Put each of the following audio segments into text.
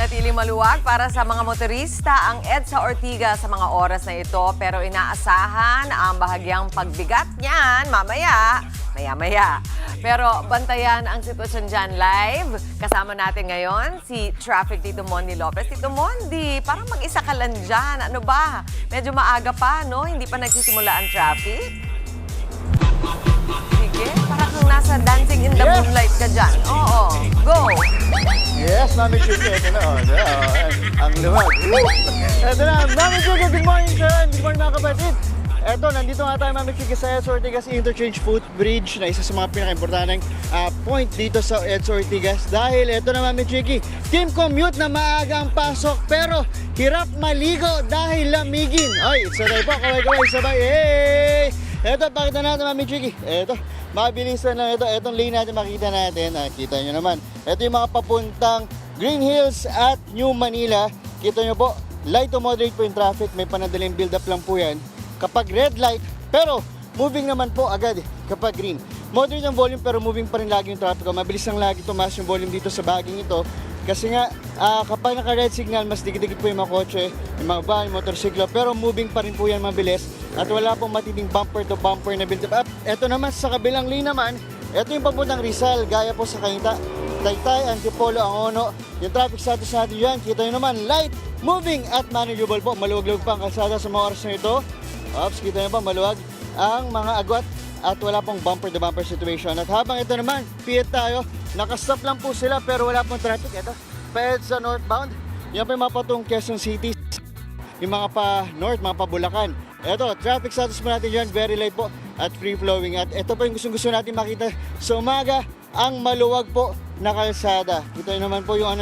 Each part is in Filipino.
manatiling maluwag para sa mga motorista ang EDSA Ortigas sa mga oras na ito. Pero inaasahan ang bahagyang pagbigat niyan mamaya. Pero bantayan ang sitwasyon dyan live. Kasama natin ngayon si Traffic Tito Mondi Lopez. Tito Mondi, parang mag-isa ka lang dyan. Ano ba? Medyo maaga pa, no? Hindi pa nagsisimula ang traffic? Sige, parang kang nasa Dancing in the Moonlight ka dyan. Oo, go! Yes, Mami Chuka, ito na. Ang luwag. Ito na, Mami Chuka, good morning, sir. Good morning, mga kapatid. Eto, nandito nga tayo, Mami Chuka, sa EDSA Ortigas Interchange Footbridge na isa sa mga pinaka-importanteng point dito sa EDSA Ortigas. Dahil eto na, Mami Chuka, team commute na maaga ang pasok pero hirap maligo dahil lamigin. Ay, sabay po, kaway-kaway, sabay. Hey! Eto, pakita natin, Mami Chuka. Eto, mabilisan lang ito. Etong lane natin makita natin. Kita nyo naman. Ito yung mga papuntang Green Hills at New Manila. Kita nyo po, light to moderate po yung traffic. May panadaling build up lang po yan kapag red light. Pero moving naman po agad kapag green. Moderate ang volume pero moving pa rin lagi yung traffic. Mabilis lang lagi tumaas yung volume dito sa baging ito. Kasi nga, kapag naka-red signal, mas dikit-dikit po yung mga kotse, yung mga van, motorsiklo. Pero moving pa rin po yan mabilis. At wala pong matinding bumper-to-bumper na build up. Ito naman, sa kabilang lane naman, ito yung papuntang Rizal, gaya po sa Cainta, Taytay, Antipolo, Angono. Yung traffic status natin dyan, kita nyo naman, light, moving at manageable po. Maluwag-luwag pa ang kalsada sa mga oras na ito. Ops, kita nyo ba, maluwag ang mga agwat at wala pong bumper-to-bumper situation. At habang ito naman, piyet tayo, nakastop lang po sila pero wala pong traffic. Ito, sa northbound, yan po yung mga patong Quezon City, yung mga pa north, mga pa Bulacan. Ito, traffic status po natin dyan, very light po at free-flowing. At ito po yung gusto natin makita sa umaga, ang maluwag po na kalsada. Ito naman po yung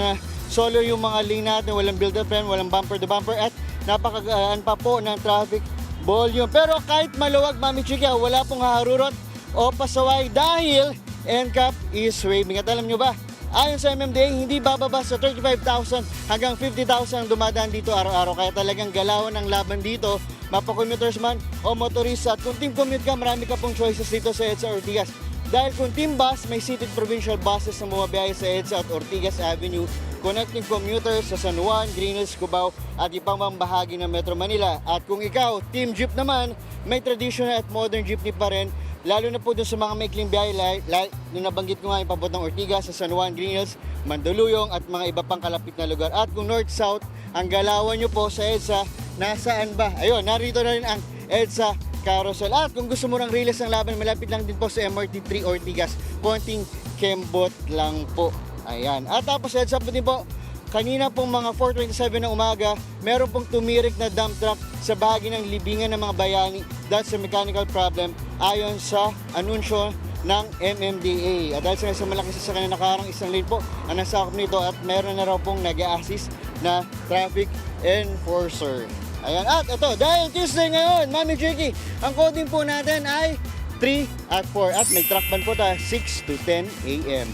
solo yung mga lane natin, walang build-up friend, walang bumper-to-bumper at napakagaan pa po ng traffic volume. Pero kahit maluwag, Mami Chuka, wala pong haharurot o pasaway dahil NCAP is waiving. At alam nyo ba, ayon sa MMDA, hindi bababa sa 35,000 hanggang 50,000 dumadaan dito araw-araw. Kaya talagang galawan ang laban dito, mapa-commuters man o motorista. At kung team commute ka, marami ka pong choices dito sa EDSA Ortigas. Dahil kung team bus, may seated provincial buses na bumabiyahe sa EDSA at Ortigas Avenue, connecting commuters sa San Juan, Green Hills, Cubao at ibang bahagi ng Metro Manila. At kung ikaw, team jeep naman, may traditional at modern jeepney pa rin. Lalo na po dun sa mga maikling biyahe, nung nabanggit ko nga yung papuntang Ortigas sa San Juan, Green Hills, Mandaluyong at mga iba pang kalapit na lugar. At kung north-south, ang galawan nyo po sa EDSA, nasaan ba? Ayun, narito na rin ang EDSA Carousel. At kung gusto mo ng release ng laban, malapit lang din po sa MRT3 Ortigas. Konting kembot lang po. Ayan. At tapos EDSA po din po, kanina pong mga 4:27 ng umaga, meron pong tumirik na dump truck sa bahagi ng libingan ng mga bayani. That's a mechanical problem ayon sa anunsyo ng MMDA. At dahil sa malaking sasakyan na nakaharang isang lane po ang nasakop nito at meron na raw pong nag-a-assist na traffic enforcer. Ayan. At ito, dahil Tuesday ngayon, Mami Chuka, ang coding po natin ay 3 at 4 at may track ban po tayo 6 to 10 a.m.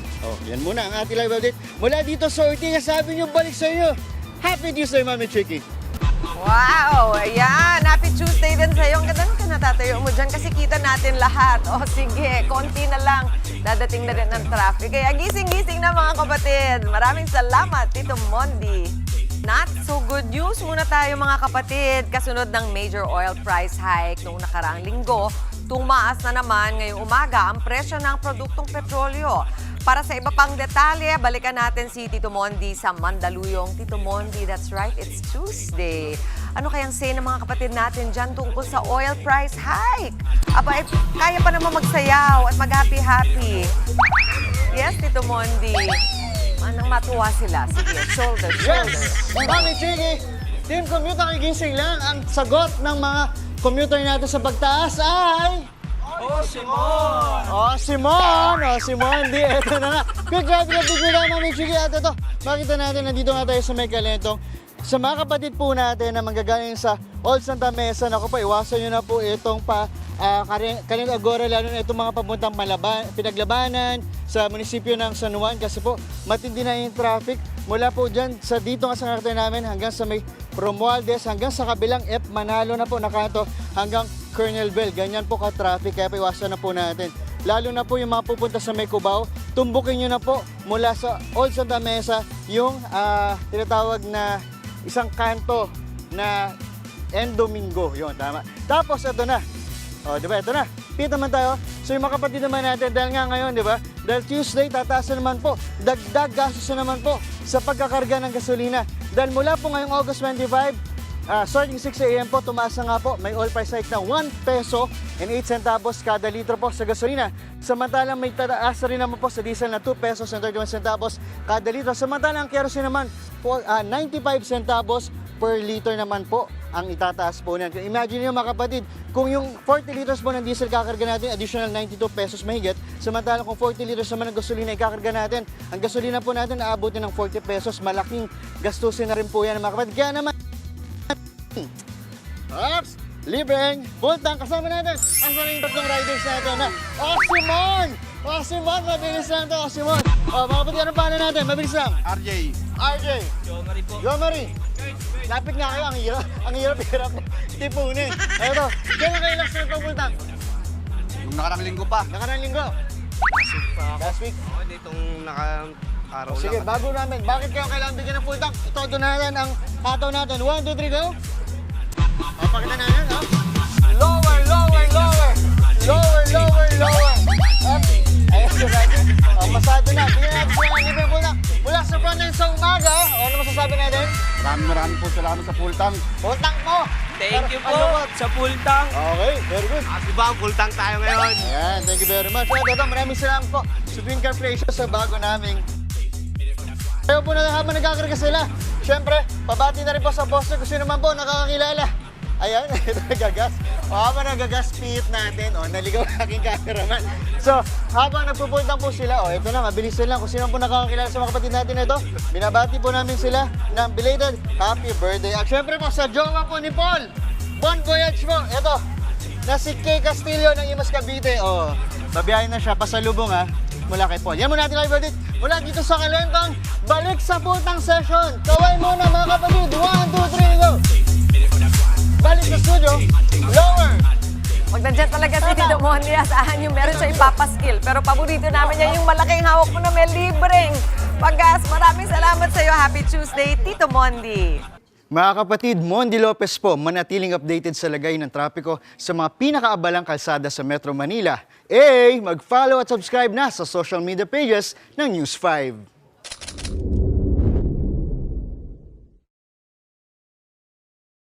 Yan muna ang ating live update mula dito sa Ortigas. Sabi nyo, balik sa inyo. Happy Tuesday, Mami Chuka. Wow! Ayan! Happy Tuesday din sa'yo. Ang ganda nung ka natatayo mo dyan kasi kita natin lahat. O sige, konti na lang. Dadating na rin ng traffic. Kaya gising-gising na mga kapatid. Maraming salamat, Tito Mondi. Not so good news muna tayo mga kapatid. Kasunod ng major oil price hike noong nakaraang linggo, tumaas na naman ngayong umaga ang presyo ng produktong petrolyo. Para sa iba pang detalye, balikan natin si Tito Mondi sa Mandaluyong. Tito Mondi, that's right, it's Tuesday. Ano kayang say ng mga kapatid natin dyan tungkol sa oil price hike? Aba, kaya pa naman magsayaw at mag-happy-happy. Yes, Tito Mondi. Anong matuwa sila? Sige, shoulder. Yes! Mami Chuka, team commute nakigising lang. Ang sagot ng mga commuter natin sa pagtaas ay... Simon! Di, eto na nga. Quick traffic update nila, Mami Chuka. At ito, makita natin, nandito nga tayo sa May Calentong. Sa mga kapatid po natin na manggagaling sa Old Santa Mesa, naku po, iwasan nyo na po itong Kaling Agora, lalo na itong mga papuntang pinaglabanan sa munisipyo ng San Juan kasi po matindi na yung traffic mula po dyan sa dito nga sa karate namin hanggang sa may Romualdez hanggang sa kabilang F Manalo na po na kanto hanggang Colonel Bell. Ganyan po ka-traffic kaya iwasan na po natin. Lalo na po yung mga pupunta sa may Cubao tumbukin nyo na po mula sa Old Santa Mesa yung tinatawag na isang kanto na Domingo. Yun, tama. Tapos, ito na. O, di ba? Ito na. Pita naman tayo. So, yung mga kapatid naman natin, dahil nga ngayon, di ba? Dahil Tuesday, tataas na naman po. Dagdag gastos na naman po sa pagkakarga ng gasolina. Dahil mula po ngayong August 25, starting 6 a.m. po, tumaas na nga po. May oil price hike na 1 peso and 8 centavos kada litro po sa gasolina. Samantalang may tataas rin naman po sa diesel na 2 pesos and 31 centavos kada litro. Samantalang ang kerosene naman po, 95 centavos per liter naman po ang itataas po niyan. Imagine nyo mga kapatid, kung yung 40 liters po ng diesel kakarga natin, additional 92 pesos mahigit. Samantalang kung 40 liters naman ng gasolina ikakarga natin, ang gasolina po natin aabutin ng 40 pesos. Malaking gastusin na rin po yan mga kapatid. Kaya naman, Ops! Libreng Bultang kasama natin ang saling tatlong riders natin na Osimon! Osimon! Mabilis lang ito, Osimon! O, mga kapatid, anong pangalan natin? Mabilis lang. RJ! Jomari po. Jomari! Lapit nga kayo, ang hirap tipunin. Eto, kailan kayo last na Bultang? Nung nakarang linggo pa. Nakarang linggo. Last week? Oo, ditong naka-araw Sige, lang. bago namin, bakit kayo kailangan bigyan ng full tank? Ito natin ang hataw natin. 1, 2, 3, go! O, pakita natin, no? Lower, lower, lower! Lower, lower, lower! Up! Ayun, natin. O, masado na. Bigyan natin sila ng libre full tank. Mula sa front end sa umaga, o, ano masasabi natin? Maraming po salamat sa full tank. Full tank mo! Thank you po Ano ba? sa full tank. Okay, very good. Diba, full tank tayo ngayon. Ayan, thank you very much. At ito, maraming salamat po sa Green Car Precious sa bago naming. Ayaw po na habang nagkakarga sila. Siyempre, pabati na rin po sa poster kung sino man po nakakakilala. Ayan, ito nagagas. O habang nagagas, pihit natin. O, naligaw ang aking cameraman. So, habang nagpupuntang po sila, o ito na, mabilis lang. Kung sino po nakakakilala sa mga kapatid natin ito, binabati po namin sila ng belated happy birthday. At siyempre po, sa jowa po ni Paul, Bon Voyage po. Ito, na si Kay Castillo ng Imas Cavite. O, babiyahin na siya, pasalubong ha, mula kay Paul. Yan muna natin live birthday. Mula dito sa Kalentang, balik sa putang session. Kaway muna mga kapatid. 1, 2, 3, go! Balik sa studio, lower! Pag nandiyan talaga si Tito Mondi, asahan yung meron siya ipapaskill. Pero paborito namin yan yung malaking hawak mo na may libreng paggas. Maraming salamat sa iyo. Happy Tuesday, Tito Mondi. Mga kapatid, Mondi Lopez po, manatiling updated sa lagay ng trapiko sa mga pinakaabalang kalsada sa Metro Manila. Mag-follow at subscribe na sa social media pages ng News 5.